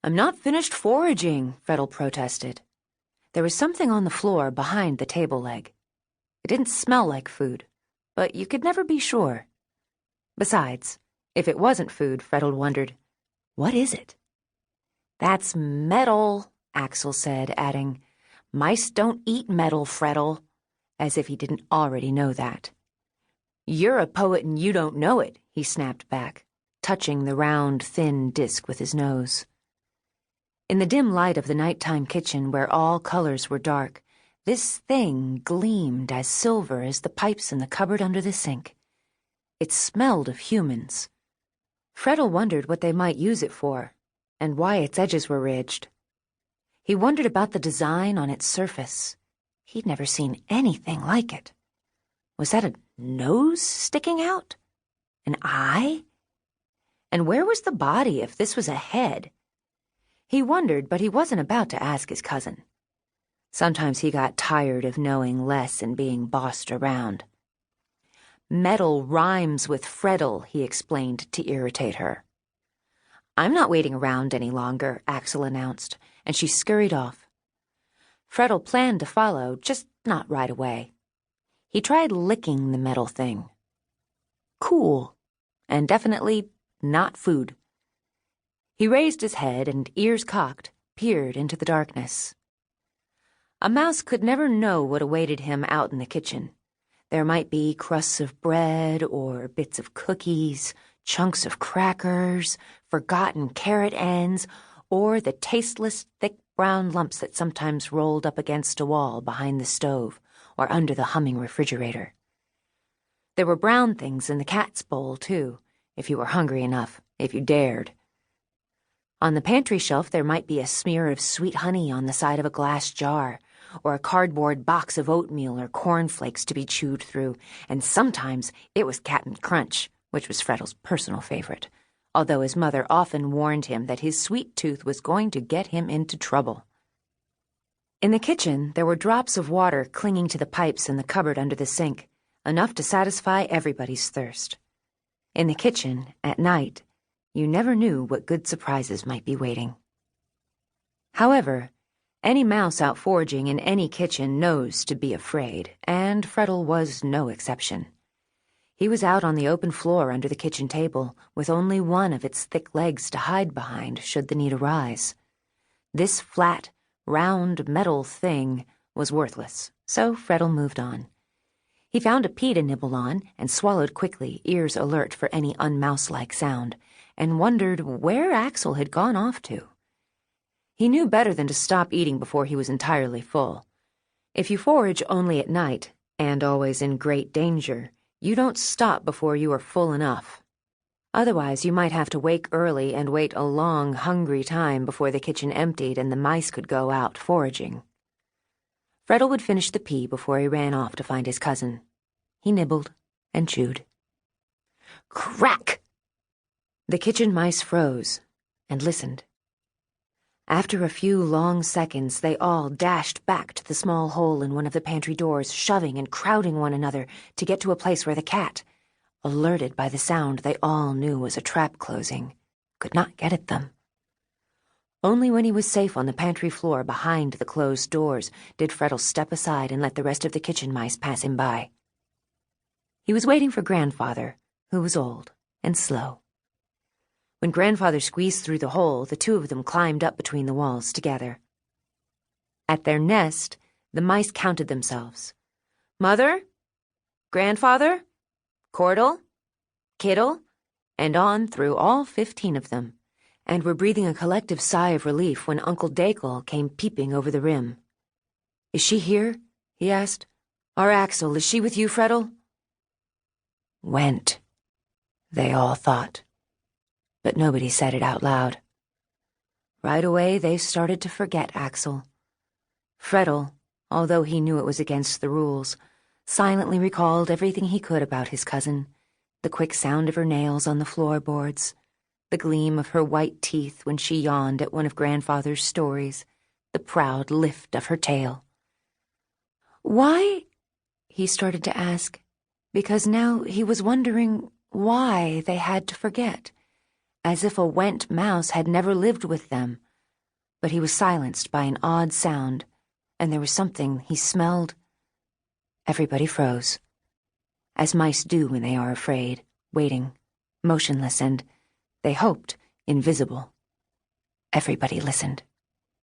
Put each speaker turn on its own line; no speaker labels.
"I'm not finished foraging," Fredle protested. There was something on the floor behind the table leg. It didn't smell like food, but you could never be sure. Besides, if it wasn't food, Fredle wondered, what is it? "That's metal," Axel said, adding, "Mice don't eat metal, Fredle," as if he didn't already know that. "You're a poet and you don't know it," he snapped back, touching the round, thin disc with his nose. In the dim light of the nighttime kitchen where all colors were dark, this thing gleamed as silver as the pipes in the cupboard under the sink. It smelled of humans. Fredle wondered what they might use it for, and why its edges were ridged. He wondered about the design on its surface. He'd never seen anything like it. Was that a nose sticking out? An eye? And where was the body if this was a head? He wondered, but he wasn't about to ask his cousin. Sometimes he got tired of knowing less and being bossed around. "Metal rhymes with Fredle," he explained to irritate her. "I'm not waiting around any longer," Axel announced, and she scurried off. Fredle planned to follow, just not right away. He tried licking the metal thing. Cool, and definitely not food. He raised his head and, ears cocked, peered into the darkness. A mouse could never know what awaited him out in the kitchen. There might be crusts of bread or bits of cookies, chunks of crackers, forgotten carrot ends, or the tasteless, thick brown lumps that sometimes rolled up against a wall behind the stove or under the humming refrigerator. There were brown things in the cat's bowl, too, if you were hungry enough, if you dared. On the pantry shelf there might be a smear of sweet honey on the side of a glass jar, or a cardboard box of oatmeal or cornflakes to be chewed through, and sometimes it was Cap'n Crunch, which was Fredle's personal favorite, although his mother often warned him that his sweet tooth was going to get him into trouble. In the kitchen, there were drops of water clinging to the pipes in the cupboard under the sink, enough to satisfy everybody's thirst. In the kitchen, at night, you never knew what good surprises might be waiting. However, any mouse out foraging in any kitchen knows to be afraid, and Fredle was no exception. He was out on the open floor under the kitchen table, with only one of its thick legs to hide behind should the need arise. This flat, round metal thing was worthless, so Fredle moved on. He found a pea to nibble on and swallowed quickly, ears alert for any unmouse-like sound, and wondered where Axel had gone off to. He knew better than to stop eating before he was entirely full. If you forage only at night, and always in great danger, you don't stop before you are full enough. Otherwise, you might have to wake early and wait a long, hungry time before the kitchen emptied and the mice could go out foraging. Fredle would finish the pea before he ran off to find his cousin. He nibbled and chewed. Crack! The kitchen mice froze and listened. After a few long seconds, they all dashed back to the small hole in one of the pantry doors, shoving and crowding one another to get to a place where the cat, alerted by the sound they all knew was a trap closing, could not get at them. Only when he was safe on the pantry floor behind the closed doors did Fredle step aside and let the rest of the kitchen mice pass him by. He was waiting for Grandfather, who was old and slow. When Grandfather squeezed through the hole, the two of them climbed up between the walls together. At their nest, the mice counted themselves. Mother, Grandfather, Cordle, Kiddle, and on through all 15 of them, and were breathing a collective sigh of relief when Uncle Dacre came peeping over the rim. "Is she here?" he asked. "Our Axel, is she with you, Fredle?" Went, they all thought. But nobody said it out loud. Right away, they started to forget Axel. Fredle, although he knew it was against the rules, silently recalled everything he could about his cousin, the quick sound of her nails on the floorboards, the gleam of her white teeth when she yawned at one of Grandfather's stories, the proud lift of her tail. Why? He started to ask, because now he was wondering why they had to forget, as if a went mouse had never lived with them, but he was silenced by an odd sound, and there was something he smelled. Everybody froze, as mice do when they are afraid, waiting, motionless and, they hoped, invisible. Everybody listened.